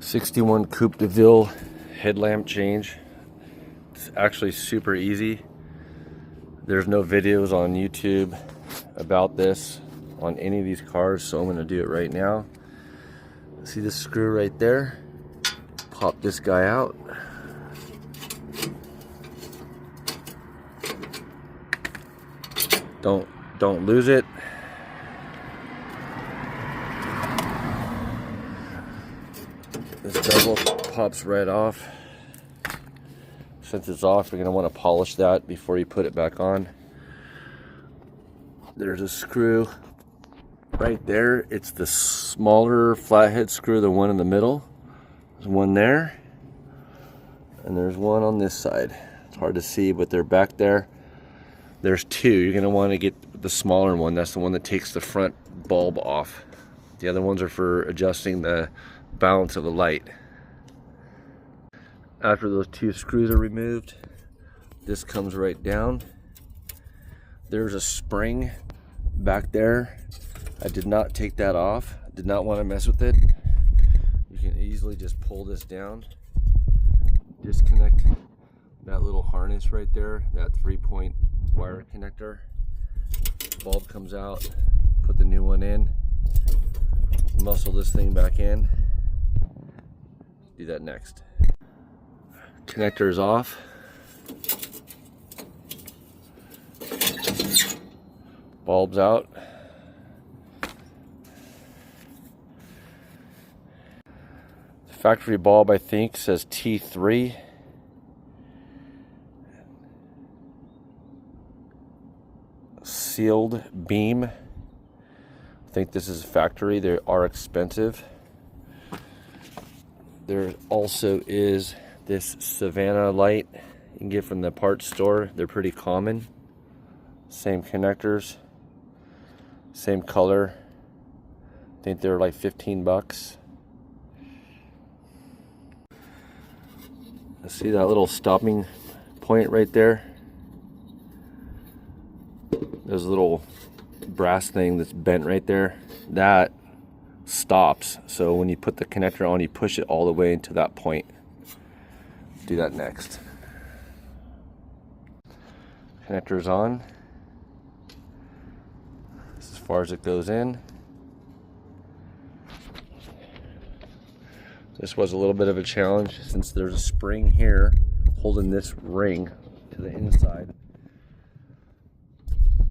61 Coupe Deville headlamp change. It's actually super easy. There's no videos on YouTube about this on any of these cars, so I'm going to do it right now. See this screw right there? Pop this guy out. Don't lose it. This bezel pops right off. Since it's off, you're going to want to polish that before you put it back on. There's a screw right there. It's the smaller flathead screw, the one in the middle. There's one there, and there's one on this side. It's hard to see, but they're back there. There's two. You're going to want to get the smaller one. That's the one that takes the front bulb off. The other ones are for adjusting the balance of the light. After those two screws are removed, this comes right down. There's a spring back there. I did not take that off. I did not want to mess with it. You can easily just pull this down, disconnect that little harness right there, that 3-point wire connector. Bulb comes out, put the new one in, muscle this thing back in. Do that next. Connector is off. Bulb's out. The factory bulb, I think, says T3. Sealed beam. I think this is factory. They are expensive. There also is this Savannah light you can get from the parts store. They're pretty common. Same connectors, same color. I think they're like 15 bucks. See that little stopping point right there? There's a little brass thing that's bent right there. That stops. So when you put the connector on, you push it all the way into that point. Do that next. Connector's on. This is as far as it goes in. This was a little bit of a challenge since there's a spring here holding this ring to the inside.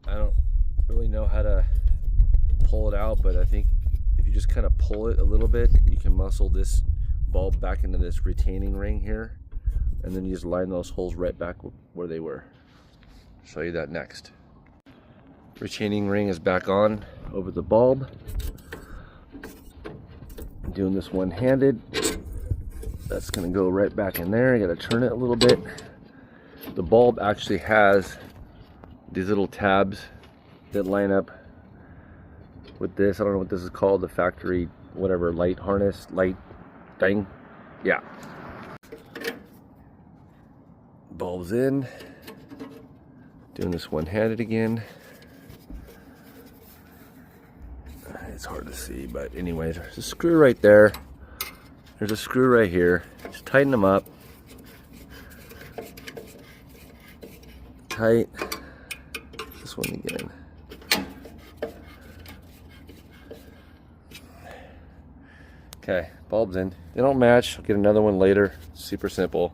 I don't really know how to pull it out, but I think if you just kind of pull it a little bit, you can muscle this bulb back into this retaining ring here, and then you just line those holes right back where they were. I'll show you that next. Retaining ring is back on over the bulb. I'm doing this one-handed. That's going to go right back in there. You got to turn it a little bit. The bulb actually has these little tabs that line up with this. I don't know what this is called, the factory whatever light harness, light thing. Yeah. Bulbs in. Doing this one-handed again. It's hard to see, but anyway, there's a screw right there. There's a screw right here. Just tighten them up. Tight. This one again. Okay, bulbs in. They don't match. I'll get another one later. Super simple.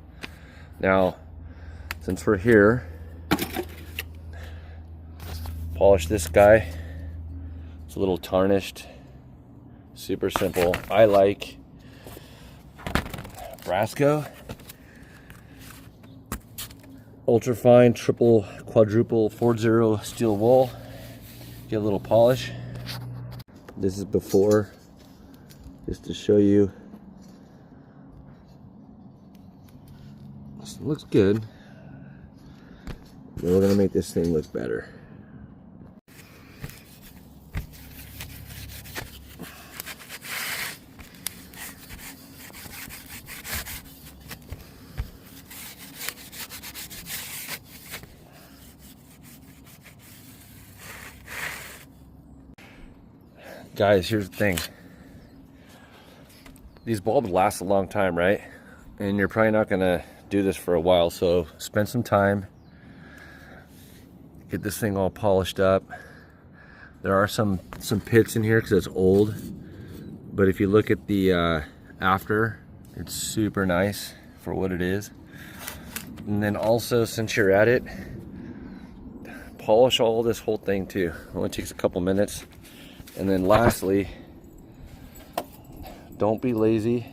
Now, since we're here, polish this guy. It's a little tarnished. Super simple. I like Brasco. Ultra fine, triple, quadruple, 40 steel wool. Get a little polish. This is before, just to show you. This looks good. Then we're gonna make this thing look better. Guys, here's the thing. these bulbs last a long time, right? And you're probably not gonna do this for a while, so spend some time, get this thing all polished up. There are some pits in here because it's old, but if you look at the after, it's super nice for what it is. And then also, since you're at it, polish all this whole thing too. It only takes a couple minutes. And then lastly, don't be lazy.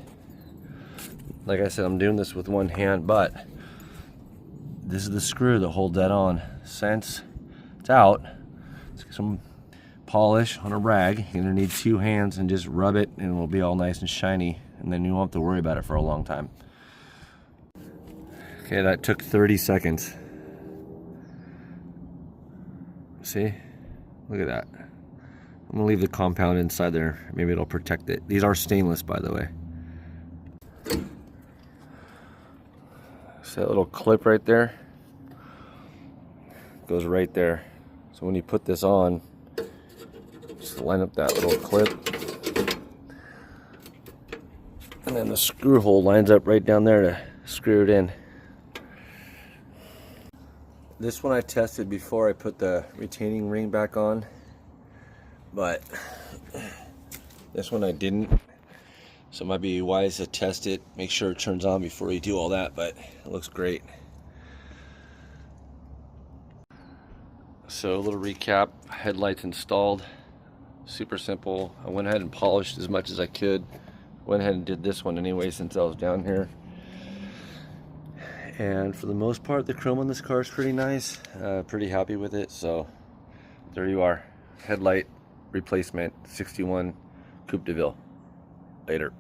Like I said, I'm doing this with one hand, but this is the screw that holds that on. Since it's out, let's get some polish on a rag. You're gonna need 2 hands and just rub it, and it will be all nice and shiny, and then you won't have to worry about it for a long time. Okay, that took 30 seconds. See? Look at that. I'm gonna leave the compound inside there. Maybe it'll protect it. These are stainless, by the way. So that little clip right there goes right there. So when you put this on, just line up that little clip. And then the screw hole lines up right down there to screw it in. This one I tested before I put the retaining ring back on, but this one I didn't. So it might be wise to test it, make sure it turns on before you do all that, but it looks great. So a little recap, headlights installed, super simple. I went ahead and polished as much as I could. Went ahead and did this one anyway since I was down here. And for the most part, the chrome on this car is pretty nice. Pretty happy with it, so there you are. Headlight replacement, 61 Coupe Deville. Later.